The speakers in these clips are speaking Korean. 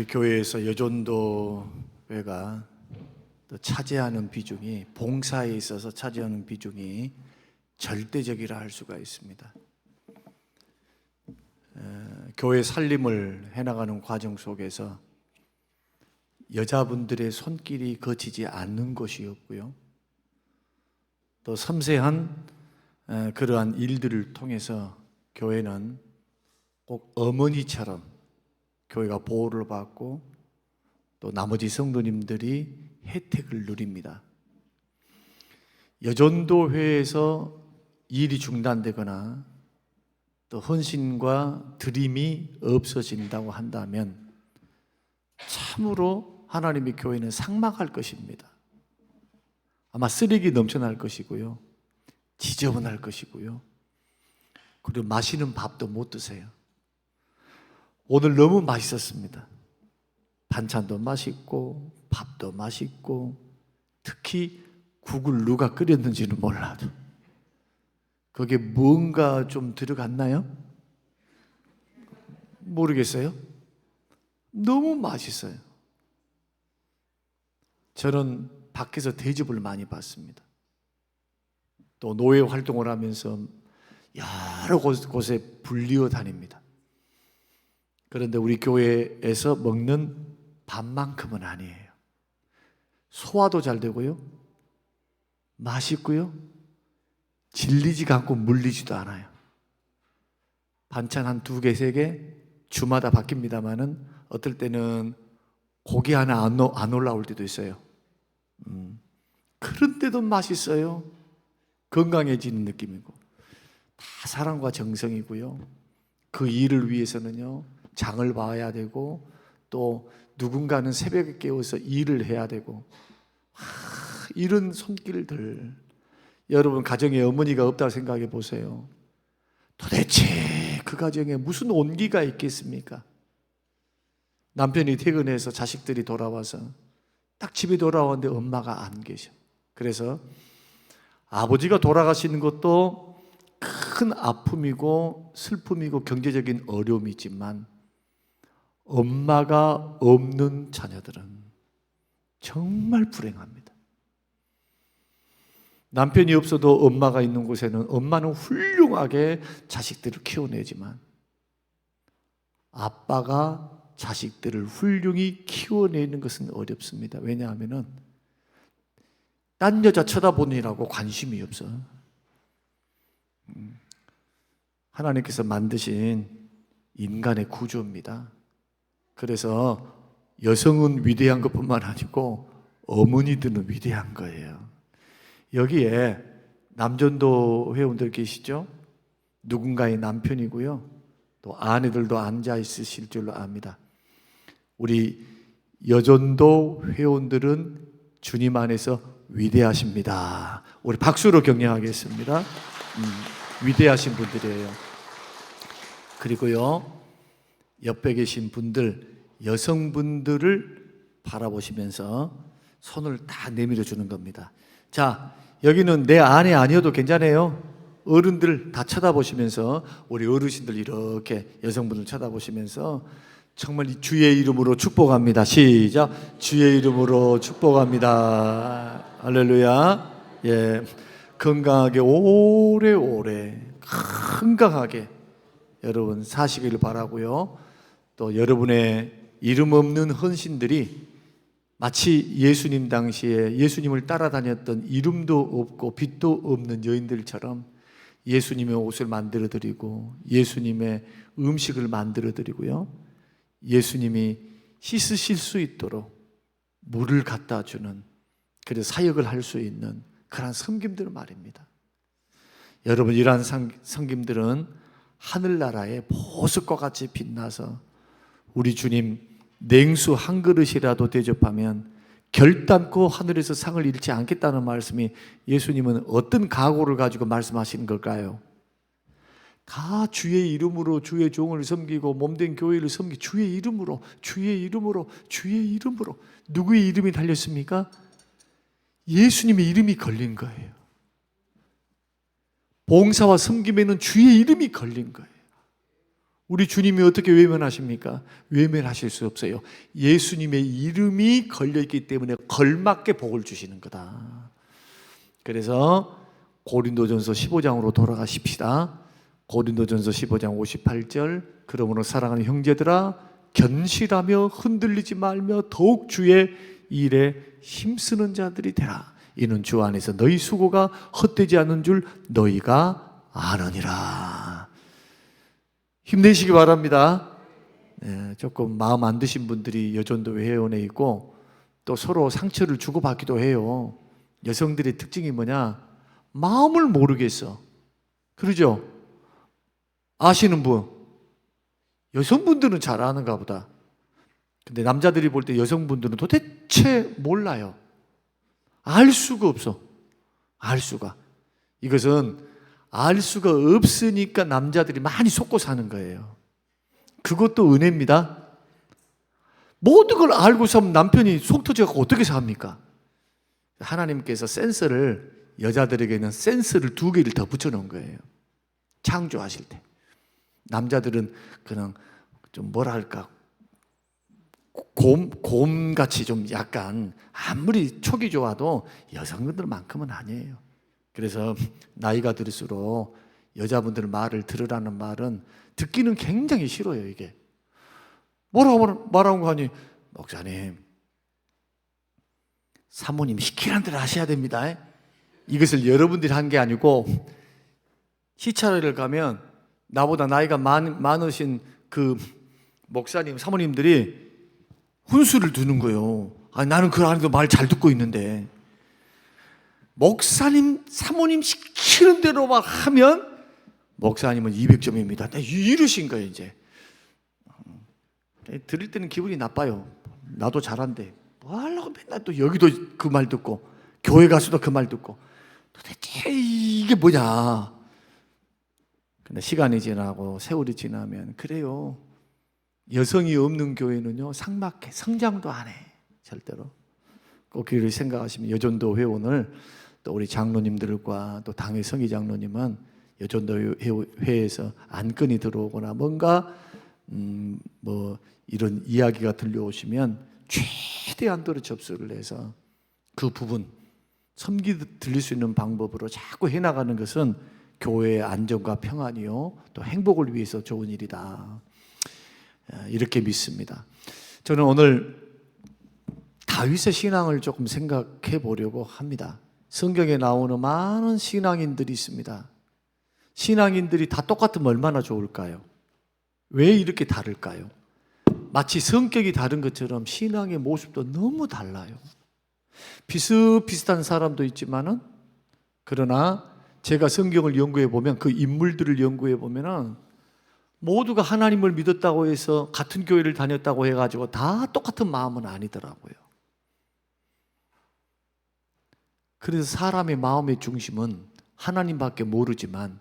교회에서 여전도회가 또 차지하는 비중이, 봉사에 있어서 차지하는 비중이 절대적이라 할 수가 있습니다. 교회 살림을 해나가는 과정 속에서 여자분들의 손길이 거치지 않는 것이 없고요, 또 섬세한 그러한 일들을 통해서 교회는 꼭 어머니처럼 교회가 보호를 받고 또 나머지 성도님들이 혜택을 누립니다. 여전도회에서 일이 중단되거나 또 헌신과 드림이 없어진다고 한다면 참으로 하나님의 교회는 삭막할 것입니다. 아마 쓰레기 넘쳐날 것이고요, 지저분할 것이고요, 그리고 맛있는 밥도 못 드세요. 오늘 너무 맛있었습니다. 반찬도 맛있고 밥도 맛있고, 특히 국을 누가 끓였는지는 몰라도 거기에 뭔가 좀 들어갔나요? 모르겠어요. 너무 맛있어요. 저는 밖에서 대접을 많이 받습니다. 또 노예 활동을 하면서 여러 곳에 불리어 다닙니다. 그런데 우리 교회에서 먹는 밥만큼은 아니에요. 소화도 잘 되고요, 맛있고요, 질리지가 않고 물리지도 않아요. 반찬 한 2개, 3개 주마다 바뀝니다만은 어떨 때는 고기 하나 안 올라올 때도 있어요. 그런데도 맛있어요. 건강해지는 느낌이고, 다 사랑과 정성이고요. 그 일을 위해서는요, 장을 봐야 되고, 또 누군가는 새벽에 깨워서 일을 해야 되고, 이런 손길들, 여러분 가정에 어머니가 없다고 생각해 보세요. 도대체 그 가정에 무슨 온기가 있겠습니까? 남편이 퇴근해서 자식들이 돌아와서 딱 집에 돌아왔는데 엄마가 안 계셔. 그래서 아버지가 돌아가시는 것도 큰 아픔이고 슬픔이고 경제적인 어려움이지만, 엄마가 없는 자녀들은 정말 불행합니다. 남편이 없어도 엄마가 있는 곳에는 엄마는 훌륭하게 자식들을 키워내지만, 아빠가 자식들을 훌륭히 키워내는 것은 어렵습니다. 왜냐하면 딴 여자 쳐다보느라고 관심이 없어. 하나님께서 만드신 인간의 구조입니다. 그래서 여성은 위대한 것뿐만 아니고 어머니들은 위대한 거예요. 여기에 남전도 회원들 계시죠? 누군가의 남편이고요, 또 아내들도 앉아 있으실 줄로 압니다. 우리 여전도 회원들은 주님 안에서 위대하십니다. 우리 박수로 격려하겠습니다. 위대하신 분들이에요. 그리고요, 옆에 계신 분들, 여성분들을 바라보시면서 손을 다 내밀어 주는 겁니다. 자, 여기는 내 아내 아니어도 괜찮아요. 어른들 다 쳐다보시면서, 우리 어르신들 이렇게 여성분들 쳐다보시면서 정말 주의 이름으로 축복합니다. 시작. 주의 이름으로 축복합니다. 할렐루야. 예, 건강하게 오래오래 건강하게 여러분 사시기를 바라고요. 또 여러분의 이름 없는 헌신들이 마치 예수님 당시에 예수님을 따라다녔던 이름도 없고 빛도 없는 여인들처럼 예수님의 옷을 만들어 드리고, 예수님의 음식을 만들어 드리고요, 예수님이 씻으실 수 있도록 물을 갖다 주는, 그래서 사역을 할 수 있는 그런 섬김들 말입니다. 여러분, 이러한 섬김들은 하늘나라의 보석과 같이 빛나서 우리 주님 냉수 한 그릇이라도 대접하면 결단코 하늘에서 상을 잃지 않겠다는 말씀이, 예수님은 어떤 각오를 가지고 말씀하시는 걸까요? 다 주의 이름으로 주의 종을 섬기고 몸된 교회를 섬기고, 주의 이름으로, 주의 이름으로, 주의 이름으로. 누구의 이름이 달렸습니까? 예수님의 이름이 걸린 거예요. 봉사와 섬김에는 주의 이름이 걸린 거예요. 우리 주님이 어떻게 외면하십니까? 외면하실 수 없어요. 예수님의 이름이 걸려있기 때문에 걸맞게 복을 주시는 거다. 그래서 고린도전서 15장으로 돌아가십시다. 고린도전서 15장 58절, 그러므로 사랑하는 형제들아 견실하며 흔들리지 말며 더욱 주의 일에 힘쓰는 자들이 되라. 이는 주 안에서 너희 수고가 헛되지 않은 줄 너희가 아느니라. 힘내시기 바랍니다. 조금 마음 안 드신 분들이 여전도 회원에 있고 또 서로 상처를 주고받기도 해요. 여성들의 특징이 뭐냐? 마음을 모르겠어. 그러죠? 아시는 분? 여성분들은 잘 아는가 보다. 근데 남자들이 볼 때 여성분들은 도대체 몰라요. 알 수가 없어. 알 수가. 이것은 알 수가 없으니까 남자들이 많이 속고 사는 거예요. 그것도 은혜입니다. 모든 걸 알고서 남편이 속 터져갖고 어떻게 삽니까? 하나님께서 센서를, 여자들에게는 센서를 2개를 더 붙여놓은 거예요. 창조하실 때. 남자들은 그냥 좀 뭐랄까 곰같이 좀 약간 아무리 촉이 좋아도 여성분들만큼은 아니에요. 그래서 나이가 들수록 여자분들 말을 들으라는 말은 듣기는 굉장히 싫어요. 이게 뭐라고 하니, 목사님 사모님 시키는 대로 하셔야 됩니다. 이것을 여러분들이 한 게 아니고 시찰을 가면 나보다 나이가 많으신 그 목사님, 사모님들이 훈수를 두는 거예요. 아니, 나는 그 안에도 말 잘 듣고 있는데 목사님, 사모님 시키는 대로만 하면 목사님은 200점입니다. 이러신 거예요. 이제 들을 때는 기분이 나빠요. 나도 잘한데 뭐 하려고 맨날 또 여기도 그 말 듣고 교회 가서도 그 말 듣고 도대체 이게 뭐냐. 근데 시간이 지나고 세월이 지나면 그래요. 여성이 없는 교회는요 삭막해. 성장도 안 해. 절대로. 꼭 그를 생각하시면 여전도 회원을 또 우리 장로님들과 또 당의 성희 장로님은 여전도 회에서 안건이 들어오거나 뭔가 뭐 이런 이야기가 들려오시면 최대한도로 접수를 해서 그 부분 섬기 들릴 수 있는 방법으로 자꾸 해나가는 것은 교회의 안정과 평안이요 또 행복을 위해서 좋은 일이다. 이렇게 믿습니다. 저는 오늘 다윗의 신앙을 조금 생각해 보려고 합니다. 성경에 나오는 많은 신앙인들이 있습니다. 신앙인들이 다 똑같으면 얼마나 좋을까요? 왜 이렇게 다를까요? 마치 성격이 다른 것처럼 신앙의 모습도 너무 달라요. 비슷비슷한 사람도 있지만은 그러나 제가 성경을 연구해 보면 그 인물들을 연구해 보면은 모두가 하나님을 믿었다고 해서 같은 교회를 다녔다고 해가지고 다 똑같은 마음은 아니더라고요. 그래서 사람의 마음의 중심은 하나님밖에 모르지만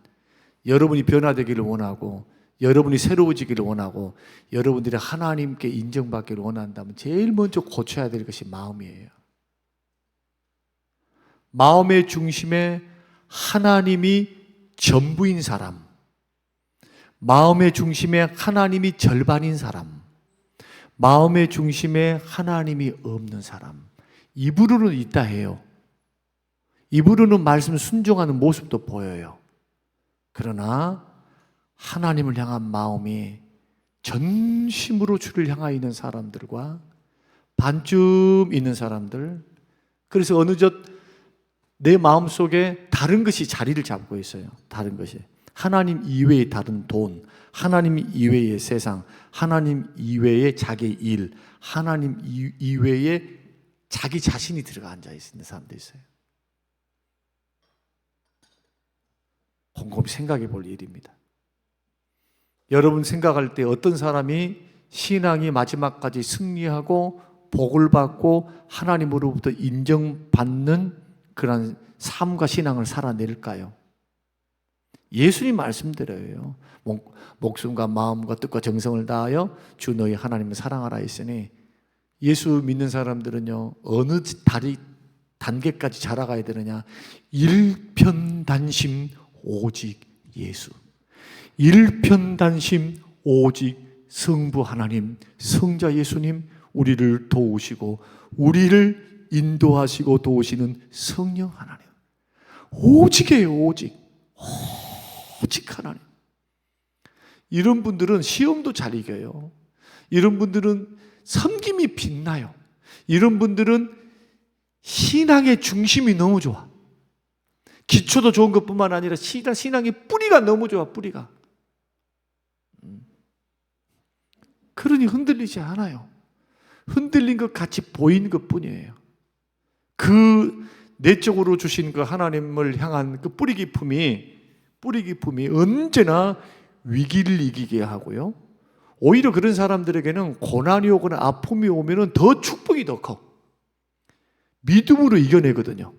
여러분이 변화되기를 원하고 여러분이 새로워지기를 원하고 여러분들이 하나님께 인정받기를 원한다면 제일 먼저 고쳐야 될 것이 마음이에요. 마음의 중심에 하나님이 전부인 사람, 마음의 중심에 하나님이 절반인 사람, 마음의 중심에 하나님이 없는 사람, 입으로는 있다 해요. 입으로는 말씀 순종하는 모습도 보여요. 그러나 하나님을 향한 마음이 전심으로 주를 향하여 있는 사람들과 반쯤 있는 사람들, 그래서 어느덧 내 마음속에 다른 것이 자리를 잡고 있어요. 다른 것이 하나님 이외의 다른 돈, 하나님 이외의 세상, 하나님 이외의 자기 일, 하나님 이외의 자기 자신이 들어가 앉아 있는 사람도 있어요. 곰곰이 생각해 볼 일입니다. 여러분 생각할 때 어떤 사람이 신앙이 마지막까지 승리하고 복을 받고 하나님으로부터 인정받는 그런 삶과 신앙을 살아낼까요? 예수님 말씀대로예요. 목숨과 마음과 뜻과 정성을 다하여 주 너희 하나님을 사랑하라 했으니 예수 믿는 사람들은요 어느 단계까지 자라가야 되느냐? 일편단심 오직 예수. 일편단심 오직 성부 하나님, 성자 예수님, 우리를 도우시고 우리를 인도하시고 도우시는 성령 하나님. 오직이에요. 오직 하나님. 이런 분들은 시험도 잘 이겨요. 이런 분들은 섬김이 빛나요. 이런 분들은 신앙의 중심이 너무 좋아. 기초도 좋은 것뿐만 아니라 신앙의 뿌리가 너무 좋아. 뿌리가. 그러니 흔들리지 않아요. 흔들린 것 같이 보이는 것뿐이에요. 그 내적으로 주신 그 하나님을 향한 그 뿌리 깊음이 언제나 위기를 이기게 하고요. 오히려 그런 사람들에게는 고난이 오거나 아픔이 오면은 더 축복이 더 커. 믿음으로 이겨내거든요.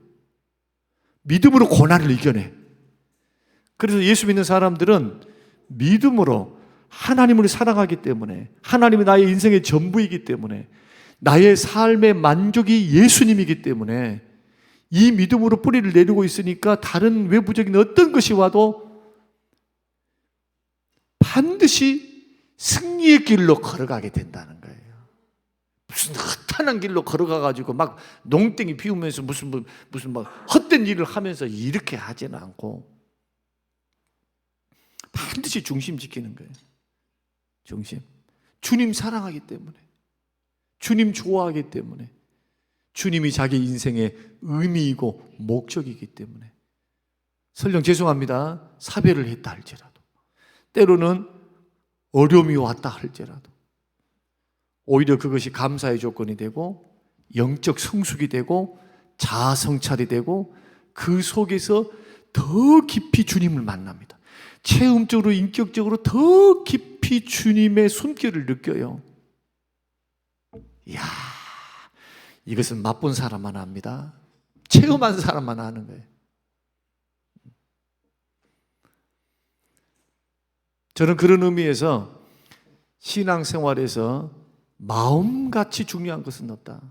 믿음으로 고난을 이겨내. 그래서 예수 믿는 사람들은 믿음으로 하나님을 사랑하기 때문에, 하나님이 나의 인생의 전부이기 때문에, 나의 삶의 만족이 예수님이기 때문에 이 믿음으로 뿌리를 내리고 있으니까 다른 외부적인 어떤 것이 와도 반드시 승리의 길로 걸어가게 된다는 거예요. 무슨 허탄한 길로 걸어가가지고 막 농땡이 피우면서 무슨 막 헛된 일을 하면서 이렇게 하지는 않고 반드시 중심 지키는 거예요. 중심. 주님 사랑하기 때문에, 주님 좋아하기 때문에, 주님이 자기 인생의 의미이고 목적이기 때문에. 설령 죄송합니다. 사별을 했다 할지라도, 때로는 어려움이 왔다 할지라도 오히려 그것이 감사의 조건이 되고 영적 성숙이 되고 자아 성찰이 되고 그 속에서 더 깊이 주님을 만납니다. 체험적으로 인격적으로 더 깊이 주님의 손길을 느껴요. 이야, 이것은 맛본 사람만 합니다. 체험한 사람만 아는 거예요. 저는 그런 의미에서 신앙생활에서 마음같이 중요한 것은 없다.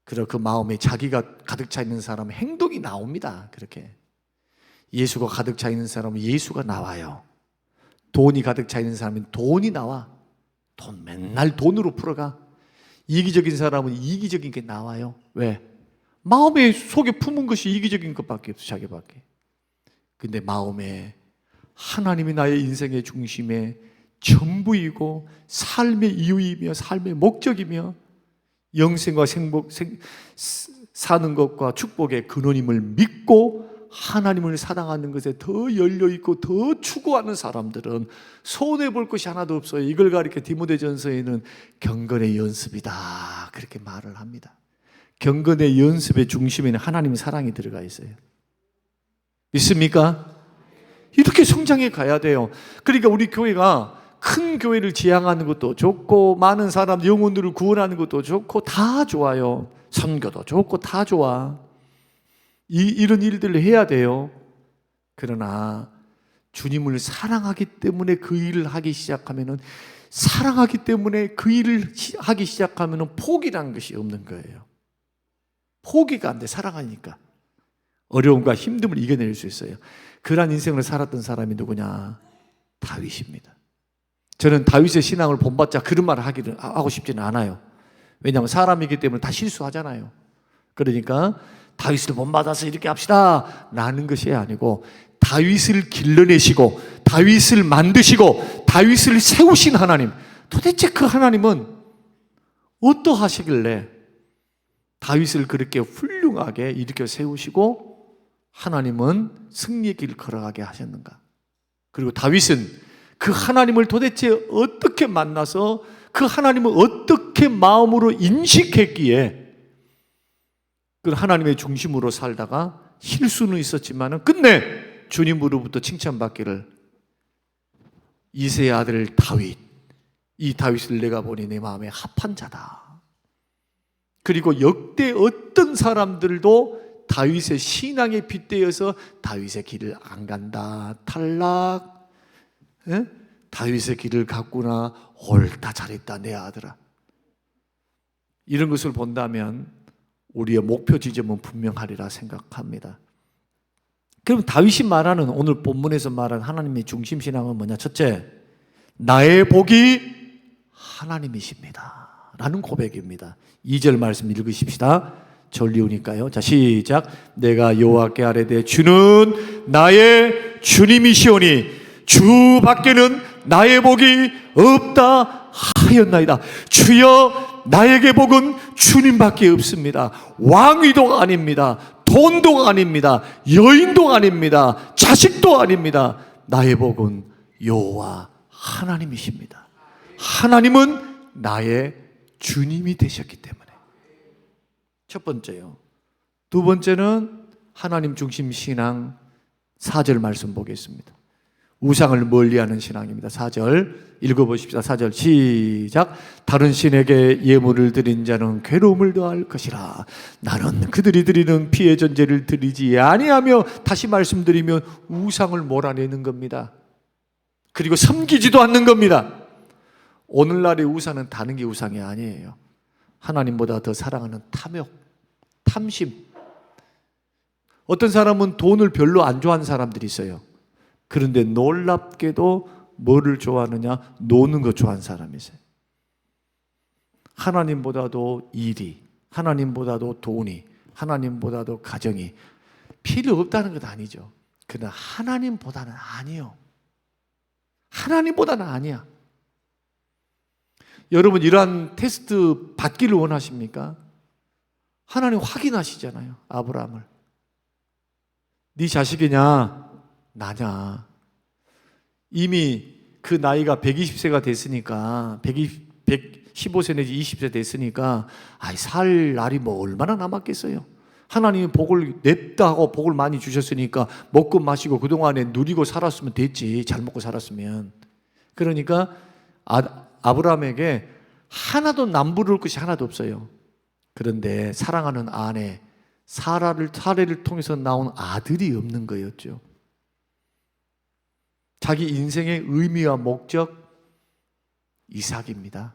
그리고 그 마음에 자기가 가득 차 있는 사람은 행동이 나옵니다. 그렇게 예수가 가득 차 있는 사람은 예수가 나와요. 돈이 가득 차 있는 사람은 돈이 나와. 돈 맨날 돈으로 풀어가. 이기적인 사람은 이기적인 게 나와요. 왜? 마음에 속에 품은 것이 이기적인 것밖에 없어. 자기밖에. 근데 마음에 하나님이 나의 인생의 중심에 전부이고 삶의 이유이며 삶의 목적이며 영생과 사는 것과 축복의 근원임을 믿고 하나님을 사랑하는 것에 더 열려있고 더 추구하는 사람들은 손해볼 것이 하나도 없어요. 이걸 가리켜 디모데전서에는 경건의 연습이다 그렇게 말을 합니다. 경건의 연습의 중심에는 하나님의 사랑이 들어가 있어요. 믿습니까? 이렇게 성장해 가야 돼요. 그러니까 우리 교회가 큰 교회를 지향하는 것도 좋고 많은 사람 영혼들을 구원하는 것도 좋고 다 좋아요. 선교도 좋고 다 좋아. 이런 일들을 해야 돼요. 그러나 주님을 사랑하기 때문에 그 일을 하기 시작하면은, 사랑하기 때문에 그 일을 하기 시작하면은 포기라는 것이 없는 거예요. 포기가 안 돼. 사랑하니까 어려움과 힘듦을 이겨낼 수 있어요. 그러한 인생을 살았던 사람이 누구냐? 다윗입니다. 저는 다윗의 신앙을 본받자 그런 말을 하고 싶지는 않아요. 왜냐하면 사람이기 때문에 다 실수하잖아요. 그러니까 다윗을 본받아서 이렇게 합시다 라는 것이 아니고, 다윗을 길러내시고 다윗을 만드시고 다윗을 세우신 하나님, 도대체 그 하나님은 어떠하시길래 다윗을 그렇게 훌륭하게 일으켜 세우시고 하나님은 승리의 길을 걸어가게 하셨는가? 그리고 다윗은 그 하나님을 도대체 어떻게 만나서 그 하나님을 어떻게 마음으로 인식했기에 그 하나님의 중심으로 살다가 실수는 있었지만 끝내 주님으로부터 칭찬받기를, 이새의 아들 다윗, 이 다윗을 내가 보니 내 마음에 합한 자다. 그리고 역대 어떤 사람들도 다윗의 신앙에 빗대어서 다윗의 길을 안 간다, 탈락, 다윗의 길을 갔구나, 옳다 잘했다 내 아들아, 이런 것을 본다면 우리의 목표 지점은 분명하리라 생각합니다. 그럼 다윗이 말하는, 오늘 본문에서 말하는 하나님의 중심신앙은 뭐냐? 첫째, 나의 복이 하나님이십니다 라는 고백입니다. 2절 말씀 읽으십시다. 전리우니까요. 자, 시작. 내가 여호와께 아뢰되 주는 나의 주님이시오니 주 밖에는 나의 복이 없다 하였나이다. 주여, 나에게 복은 주님밖에 없습니다. 왕위도 아닙니다. 돈도 아닙니다. 여인도 아닙니다. 자식도 아닙니다. 나의 복은 여호와 하나님이십니다. 하나님은 나의 주님이 되셨기 때문에. 첫 번째요. 두 번째는 하나님 중심 신앙. 4절 말씀 보겠습니다. 우상을 멀리하는 신앙입니다. 4절 읽어보십시다. 4절 시작. 다른 신에게 예물을 드린 자는 괴로움을 더할 것이라. 나는 그들이 드리는 피의 전제를 드리지 아니하며, 다시 말씀드리면 우상을 몰아내는 겁니다. 그리고 섬기지도 않는 겁니다. 오늘날의 우상은 다른 게 우상이 아니에요. 하나님보다 더 사랑하는 탐욕, 탐심. 어떤 사람은 돈을 별로 안 좋아하는 사람들이 있어요. 그런데 놀랍게도 뭐를 좋아하느냐? 노는 거 좋아하는 사람이 있어요. 하나님보다도 일이, 하나님보다도 돈이, 하나님보다도 가정이 필요 없다는 것 아니죠. 그러나 하나님보다는 아니요. 하나님보다는 아니야. 여러분, 이러한 테스트 받기를 원하십니까? 하나님 확인하시잖아요. 아브라함을. 네 자식이냐? 나냐? 이미 그 나이가 120세가 됐으니까, 115세 내지 20세 됐으니까, 살 날이 뭐 얼마나 남았겠어요? 하나님이 복을 냈다 하고 복을 많이 주셨으니까 먹고 마시고 그동안에 누리고 살았으면 됐지. 잘 먹고 살았으면. 그러니까 아브라함에게 하나도 남부를 것이 하나도 없어요. 그런데 사랑하는 아내 사라를 통해서 나온 아들이 없는 거였죠. 자기 인생의 의미와 목적, 이삭입니다.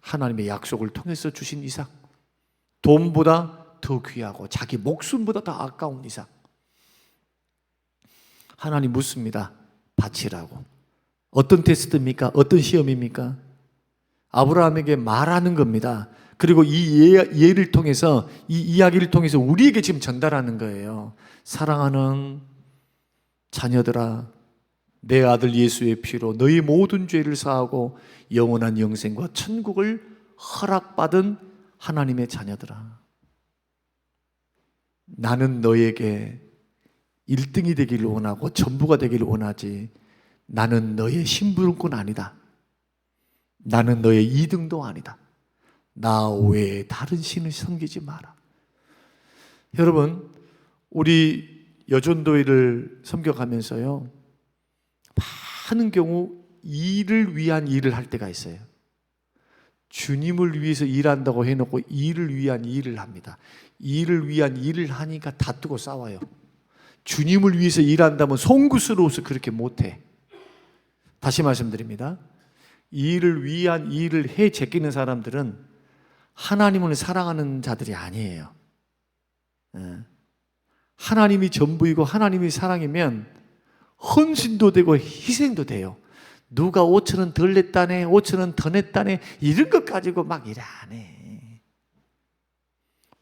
하나님의 약속을 통해서 주신 이삭. 돈보다 더 귀하고 자기 목숨보다 더 아까운 이삭. 하나님 묻습니다. 바치라고. 어떤 테스트입니까? 어떤 시험입니까? 아브라함에게 말하는 겁니다. 그리고 이 예를 통해서, 이 이야기를 통해서 우리에게 지금 전달하는 거예요. 사랑하는 자녀들아, 내 아들 예수의 피로 너희 모든 죄를 사하고 영원한 영생과 천국을 허락받은 하나님의 자녀들아, 나는 너에게 1등이 되기를 원하고 전부가 되기를 원하지, 나는 너의 심부름꾼 아니다. 나는 너의 2등도 아니다. 나 외에 다른 신을 섬기지 마라. 여러분, 우리 여전도회를 섬겨가면서요, 많은 경우 일을 위한 일을 할 때가 있어요. 주님을 위해서 일한다고 해놓고 일을 위한 일을 합니다. 일을 위한 일을 하니까 다투고 싸워요. 주님을 위해서 일한다면 송구스러워서 그렇게 못해. 다시 말씀드립니다. 일을 위한 일을 해 제끼는 사람들은 하나님을 사랑하는 자들이 아니에요. 하나님이 전부이고 하나님이 사랑이면 헌신도 되고 희생도 돼요. 누가 5,000원 덜 냈다네, 5,000원 더 냈다네, 이런 것 가지고 막 일 안 해.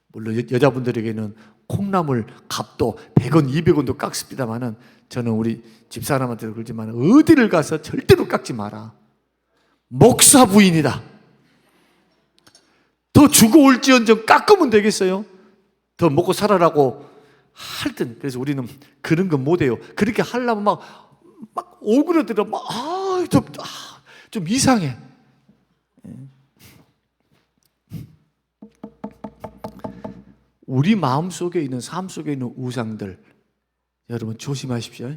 물론 여자분들에게는 콩나물 값도 100원, 200원도 깎습니다만은, 저는 우리 집사람한테도 그러지만 어디를 가서 절대로 깎지 마라. 목사 부인이다. 더 주고 올지언정 깎으면 되겠어요? 더 먹고 살아라고 할 땐. 그래서 우리는 그런 거 못해요. 그렇게 하려면 막 오그라들어, 좀 이상해. 우리 마음속에 있는, 삶 속에 있는 우상들, 여러분 조심하십시오.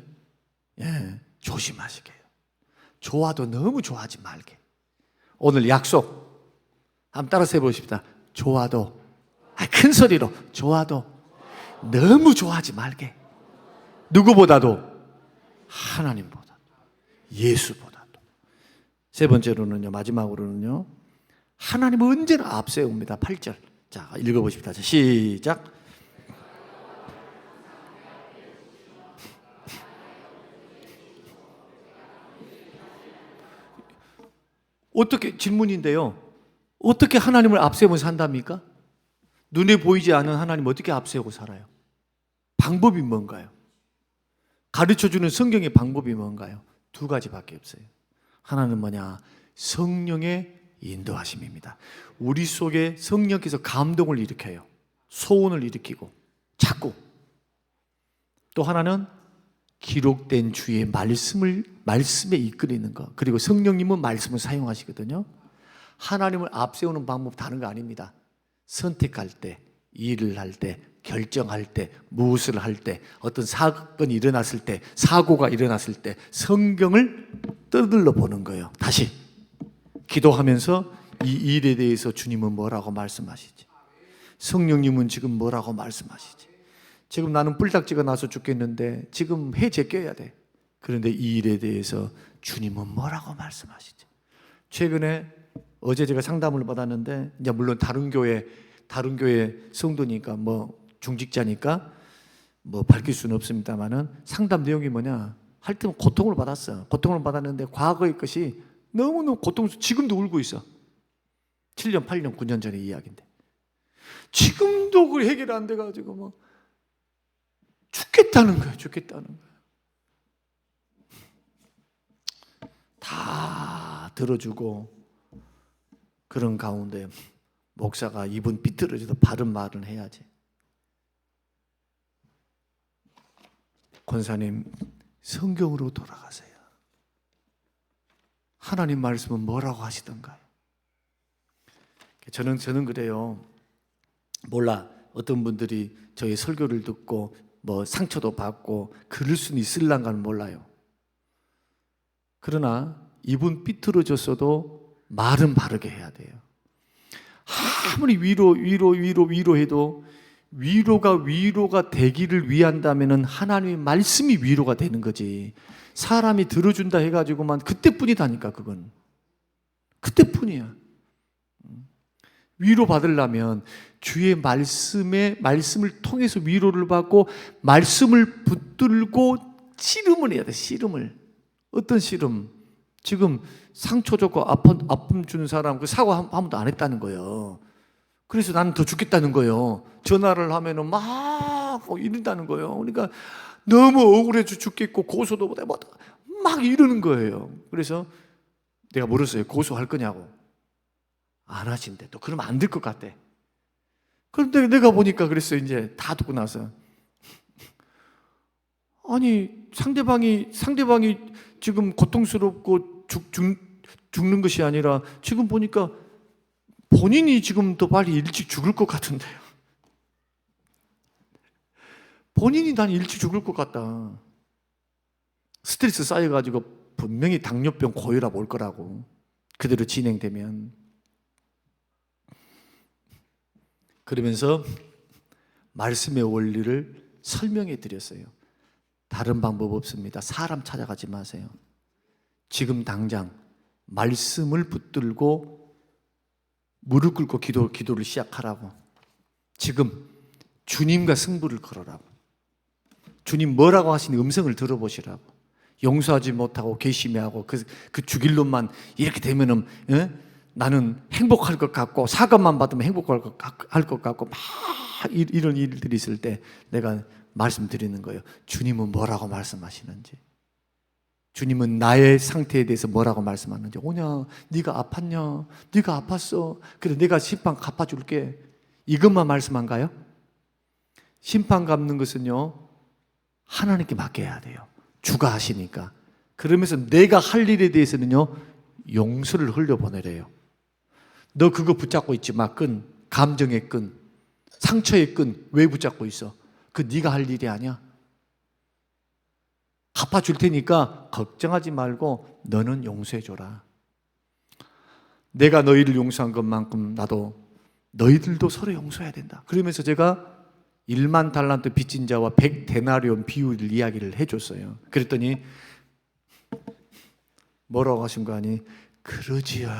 조심하시게요. 좋아도 너무 좋아하지 말게. 오늘 약속 한번 따라서 해보십시다. 좋아도, 큰 소리로 좋아도 너무 좋아하지 말게. 누구보다도, 하나님보다, 예수보다도. 세 번째로는요, 마지막으로는요, 하나님은 언제나 앞세웁니다. 8절. 자, 읽어보십시다. 시작. 어떻게, 질문인데요. 어떻게 하나님을 앞세우면서 산답니까? 눈에 보이지 않는 하나님 어떻게 앞세우고 살아요? 방법이 뭔가요? 가르쳐주는 성경의 방법이 뭔가요? 두 가지밖에 없어요. 하나는 뭐냐? 성령의 인도하심입니다. 우리 속에 성령께서 감동을 일으켜요. 소원을 일으키고 자꾸. 또 하나는 기록된 주의 말씀에 이끌리는 것. 그리고 성령님은 말씀을 사용하시거든요. 하나님을 앞세우는 방법 다른 거 아닙니다. 선택할 때, 일을 할 때, 결정할 때, 무엇을 할 때, 어떤 사건이 일어났을 때, 사고가 일어났을 때 성경을 떠들러 보는 거예요. 다시 기도하면서 이 일에 대해서 주님은 뭐라고 말씀하시지? 성령님은 지금 뭐라고 말씀하시지? 지금 나는 뿔딱지가 나서 죽겠는데 지금 해 제껴야 돼. 그런데 이 일에 대해서 주님은 뭐라고 말씀하시지? 최근에 어제 제가 상담을 받았는데, 이제 물론 다른 교회 성도니까 중직자니까 밝힐 수는 없습니다만은 상담 내용이 뭐냐? 할 때는 고통을 받았어. 고통을 받았는데 과거의 것이 너무너무 고통스러워. 지금도 울고 있어. 7년, 8년, 9년 전의 이야기인데 지금도 그 해결 안 돼가지고 죽겠다는 거예요. 죽겠다는 거예요. 다 들어주고 그런 가운데 목사가 입은 비틀어져도 바른 말은 해야지. 권사님, 성경으로 돌아가세요. 하나님 말씀은 뭐라고 하시던가요? 저는 그래요. 몰라, 어떤 분들이 저희 설교를 듣고 상처도 받고 그럴 수는 있을란가는 몰라요. 그러나 입은 삐뚤어졌어도 말은 바르게 해야 돼요. 아무리 위로해도 위로가 되기를 위한다면 하나님의 말씀이 위로가 되는 거지. 사람이 들어준다 해가지고만 그때뿐이다니까. 그건 그때뿐이야. 위로 받으려면 주의 말씀을 통해서 위로를 받고 말씀을 붙들고 씨름을 해야 돼. 씨름을. 어떤 씨름? 지금 상처 줬고 아픔 주는 사람 그 사과 한 번도 안 했다는 거예요. 그래서 나는 더 죽겠다는 거예요. 전화를 하면은 막 이런다는 거예요. 그러니까 너무 억울해서 죽겠고 고소도 못해 막 이러는 거예요. 그래서 내가 물었어요. 고소할 거냐고. 안 하신대. 또 그러면 안 될 것 같대. 그런데 내가 보니까 그랬어요. 이제 다 듣고 나서 아니 상대방이 지금 고통스럽고 죽는 것이 아니라 지금 보니까 본인이 지금 더 빨리 일찍 죽을 것 같은데요. 본인이 난 일찍 죽을 것 같다. 스트레스 쌓여가지고 분명히 당뇨병 고혈압 올 거라고. 그대로 진행되면. 그러면서 말씀의 원리를 설명해 드렸어요. 다른 방법 없습니다. 사람 찾아가지 마세요. 지금 당장 말씀을 붙들고 무릎 꿇고 기도를 시작하라고. 지금 주님과 승부를 걸으라고. 주님 뭐라고 하시는 음성을 들어보시라고. 용서하지 못하고 괘씸해하고 그 죽일 놈만 이렇게 되면은 나는 행복할 것 같고 사과만 받으면 행복할 것 같고 막 이런 일들이 있을 때 내가 말씀드리는 거예요. 주님은 뭐라고 말씀하시는지, 주님은 나의 상태에 대해서 뭐라고 말씀하는지. 오냐, 네가 아팠냐, 네가 아팠어, 그래 내가 심판 갚아줄게, 이것만 말씀한가요? 심판 갚는 것은요 하나님께 맡겨야 돼요. 주가 하시니까. 그러면서 내가 할 일에 대해서는요 용서를 흘려보내래요. 너 그거 붙잡고 있지 마. 끈, 감정의 끈, 상처의 끈 왜 붙잡고 있어? 그 네가 할 일이 아니야. 갚아줄 테니까 걱정하지 말고 너는 용서해줘라. 내가 너희를 용서한 것만큼 나도 너희들도 서로 용서해야 된다. 그러면서 제가 1만 달란트 빚진 자와 100데나리온 비율 이야기를 해줬어요. 그랬더니 뭐라고 하신 거 아니? 그러지요.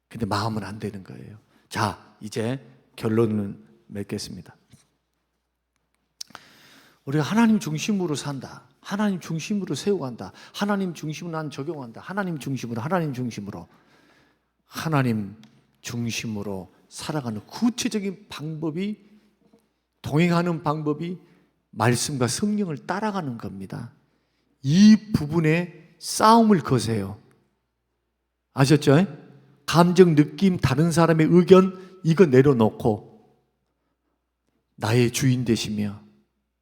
근데 마음은 안 되는 거예요. 자, 이제 결론을 맺겠습니다. 우리가 하나님 중심으로 산다. 하나님 중심으로 세워간다. 하나님 중심으로 난 적용한다. 하나님 중심으로, 하나님 중심으로. 하나님 중심으로 살아가는 구체적인 방법이, 동행하는 방법이 말씀과 성령을 따라가는 겁니다. 이 부분에 싸움을 거세요. 아셨죠? 감정, 느낌, 다른 사람의 의견 이거 내려놓고 나의 주인 되시며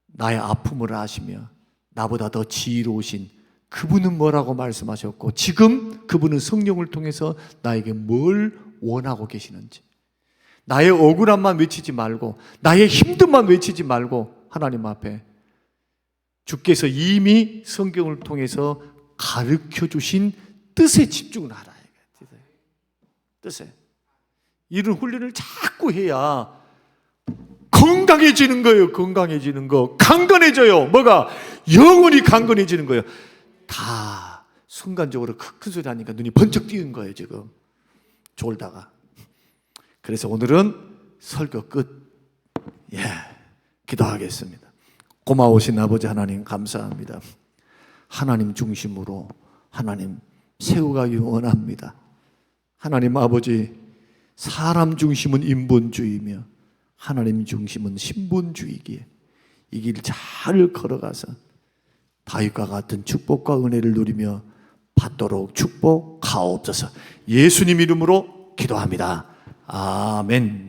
나의 아픔을 아시며 나보다 더 지혜로우신 그분은 뭐라고 말씀하셨고 지금 그분은 성령을 통해서 나에게 뭘 원하고 계시는지, 나의 억울함만 외치지 말고 나의 힘듦만 외치지 말고 하나님 앞에 주께서 이미 성경을 통해서 가르쳐 주신 뜻에 집중을 하라. 뜻에. 이런 훈련을 자꾸 해야 건강해지는 거예요. 건강해지는 거. 강건해져요. 뭐가? 영혼이 강건해지는 거예요. 다 순간적으로 큰 소리 하니까 눈이 번쩍 띄는 거예요. 지금 졸다가. 그래서 오늘은 설교 끝. 기도하겠습니다. 고마우신 아버지 하나님 감사합니다. 하나님 중심으로 하나님 세워가기 원합니다. 하나님 아버지, 사람 중심은 인본주의며 하나님 중심은 신본주의기에 이 길 잘 걸어가서 다윗과 같은 축복과 은혜를 누리며 받도록 축복하옵소서. 예수님 이름으로 기도합니다. 아멘.